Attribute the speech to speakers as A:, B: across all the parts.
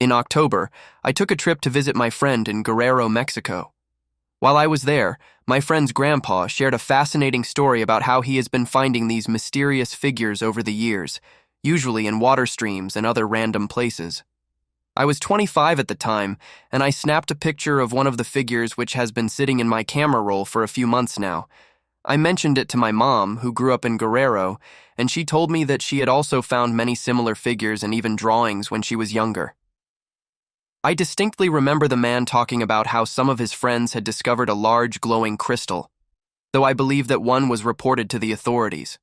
A: In October, I took a trip to visit my friend in Guerrero, Mexico. While I was there, my friend's grandpa shared a fascinating story about how he has been finding these mysterious figures over the years, usually in water streams and other random places. I was 25 at the time, and I snapped a picture of one of the figures which has been sitting in my camera roll for a few months now. I mentioned it to my mom, who grew up in Guerrero, and she told me that she had also found many similar figures and even drawings when she was younger. I distinctly remember the man talking about how some of his friends had discovered a large glowing crystal, though I believe that one was reported to the authorities.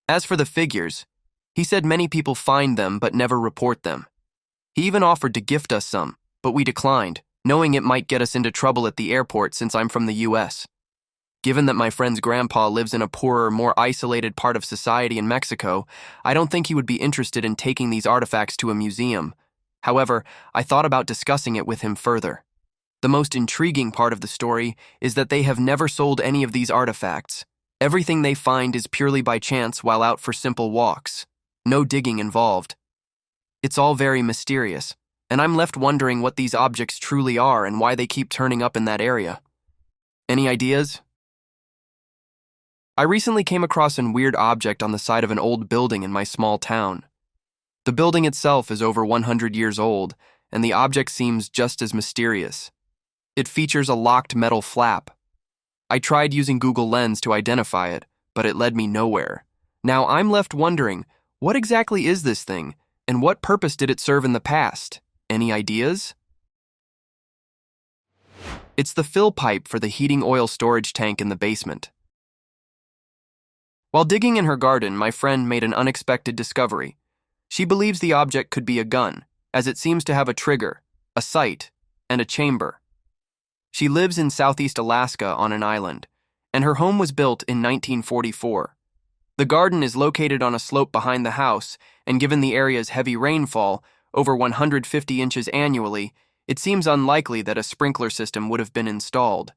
A: As for the figures, he said many people find them but never report them. He even offered to gift us some, but we declined, knowing it might get us into trouble at the airport since I'm from the US. Given that my friend's grandpa lives in a poorer, more isolated part of society in Mexico, I don't think he would be interested in taking these artifacts to a museum. However, I thought about discussing it with him further. The most intriguing part of the story is that they have never sold any of these artifacts. Everything they find is purely by chance while out for simple walks. No digging involved. It's all very mysterious, and I'm left wondering what these objects truly are and why they keep turning up in that area. Any ideas? I recently came across a weird object on the side of an old building in my small town. The building itself is over 100 years old, and the object seems just as mysterious. It features a locked metal flap. I tried using Google Lens to identify it, but it led me nowhere. Now I'm left wondering, what exactly is this thing, and what purpose did it serve in the past? Any ideas? It's the fill pipe for the heating oil storage tank in the basement. While digging in her garden, my friend made an unexpected discovery. She believes the object could be a gun, as it seems to have a trigger, a sight, and a chamber. She lives in southeast Alaska on an island, and her home was built in 1944. The garden is located on a slope behind the house, and given the area's heavy rainfall, over 150 inches annually, it seems unlikely that a sprinkler system would have been installed.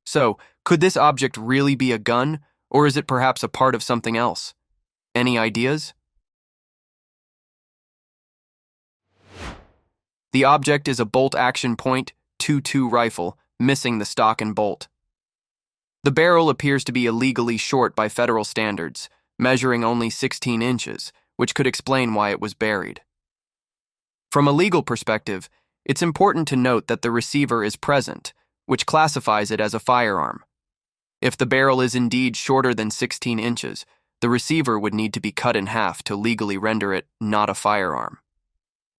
A: So, could this object really be a gun, or is it perhaps a part of something else? Any ideas? The object is a bolt-action .22 rifle, missing the stock and bolt. The barrel appears to be illegally short by federal standards, measuring only 16 inches, which could explain why it was buried. From a legal perspective, it's important to note that the receiver is present, which classifies it as a firearm. If the barrel is indeed shorter than 16 inches, the receiver would need to be cut in half to legally render it not a firearm.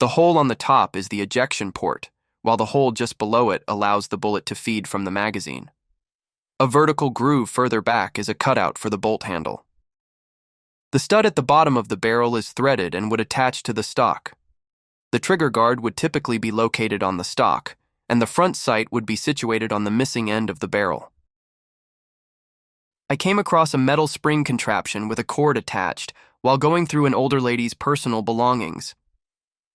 A: The hole on the top is the ejection port, while the hole just below it allows the bullet to feed from the magazine. A vertical groove further back is a cutout for the bolt handle. The stud at the bottom of the barrel is threaded and would attach to the stock. The trigger guard would typically be located on the stock, and the front sight would be situated on the missing end of the barrel. I came across a metal spring contraption with a cord attached while going through an older lady's personal belongings.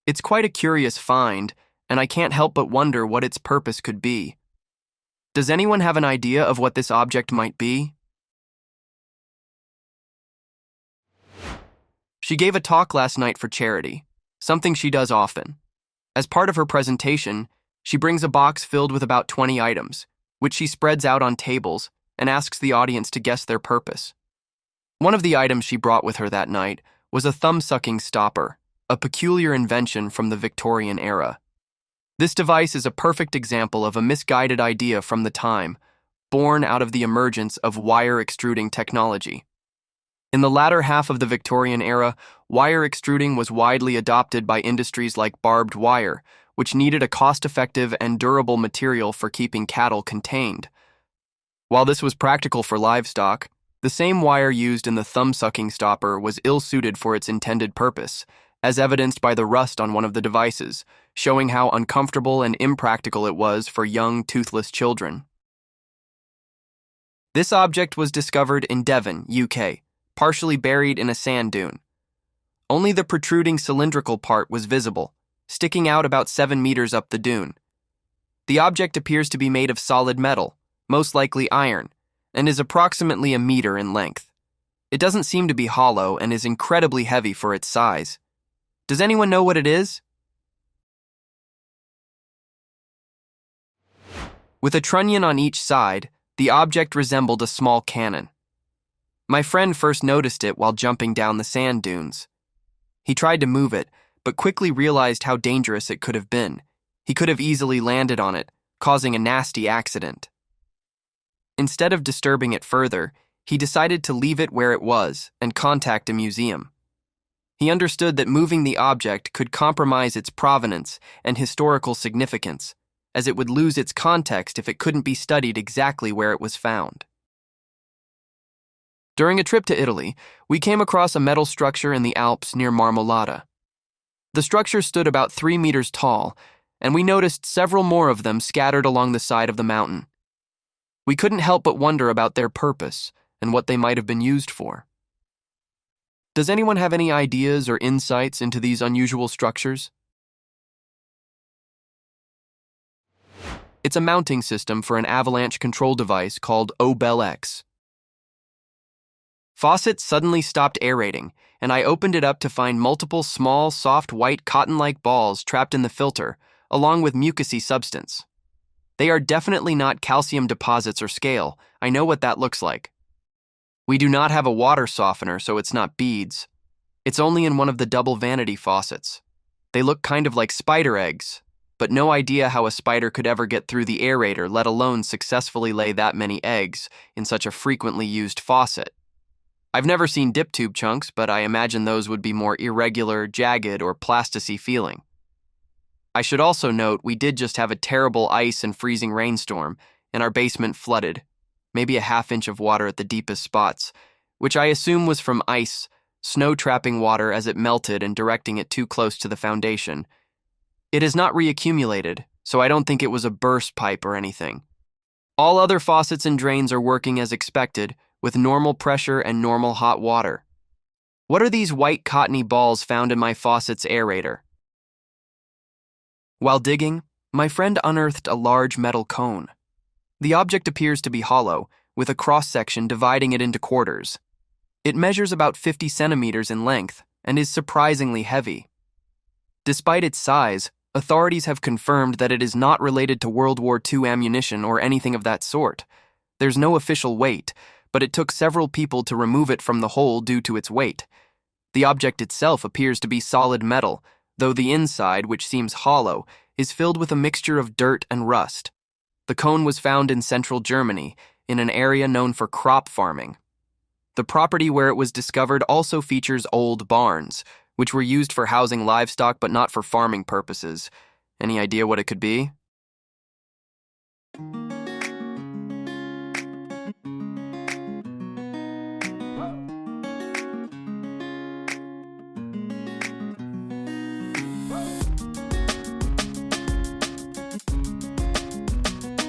A: It's quite a curious find, and I can't help but wonder what its purpose could be. Does anyone have an idea of what this object might be? She gave a talk last night for charity, something she does often. As part of her presentation, she brings a box filled with about 20 items, which she spreads out on tables and asks the audience to guess their purpose. One of the items she brought with her that night was a thumb-sucking stopper, a peculiar invention from the Victorian era. This device is a perfect example of a misguided idea from the time, born out of the emergence of wire extruding technology. In the latter half of the Victorian era, wire extruding was widely adopted by industries like barbed wire, which needed a cost-effective and durable material for keeping cattle contained. While this was practical for livestock, the same wire used in the thumb-sucking stopper was ill-suited for its intended purpose, as evidenced by the rust on one of the devices, showing how uncomfortable and impractical it was for young, toothless children. This object was discovered in Devon, UK, partially buried in a sand dune. Only the protruding cylindrical part was visible, sticking out about 7 meters up the dune. The object appears to be made of solid metal, most likely iron, and is approximately 1 meter in length. It doesn't seem to be hollow and is incredibly heavy for its size. Does anyone know what it is? With a trunnion on each side, the object resembled a small cannon. My friend first noticed it while jumping down the sand dunes. He tried to move it, but quickly realized how dangerous it could have been. He could have easily landed on it, causing a nasty accident. Instead of disturbing it further, he decided to leave it where it was and contact a museum. He understood that moving the object could compromise its provenance and historical significance, as it would lose its context if it couldn't be studied exactly where it was found. During a trip to Italy, we came across a metal structure in the Alps near Marmolada. The structure stood about 3 meters tall, and we noticed several more of them scattered along the side of the mountain. We couldn't help but wonder about their purpose and what they might have been used for. Does anyone have any ideas or insights into these unusual structures? It's a mounting system for an avalanche control device called OBEL-X. Faucet suddenly stopped aerating, and I opened it up to find multiple small, soft, white, cotton-like balls trapped in the filter, along with mucousy substance. They are definitely not calcium deposits or scale. I know what that looks like. We do not have a water softener, so it's not beads. It's only in one of the double vanity faucets. They look kind of like spider eggs, but no idea how a spider could ever get through the aerator, let alone successfully lay that many eggs in such a frequently used faucet. I've never seen dip tube chunks, but I imagine those would be more irregular, jagged, or plasticy feeling. I should also note we did just have a terrible ice and freezing rainstorm, and our basement flooded, maybe a half-inch of water at the deepest spots, which I assume was from ice, snow-trapping water as it melted and directing it too close to the foundation. It has not reaccumulated, so I don't think it was a burst pipe or anything. All other faucets and drains are working as expected, with normal pressure and normal hot water. What are these white cottony balls found in my faucet's aerator? While digging, my friend unearthed a large metal cone. The object appears to be hollow, with a cross-section dividing it into quarters. It measures about 50 centimeters in length and is surprisingly heavy. Despite its size, authorities have confirmed that it is not related to World War II ammunition or anything of that sort. There's no official weight, but it took several people to remove it from the hole due to its weight. The object itself appears to be solid metal, though the inside, which seems hollow, is filled with a mixture of dirt and rust. The cone was found in central Germany, in an area known for crop farming. The property where it was discovered also features old barns, which were used for housing livestock but not for farming purposes. Any idea what it could be?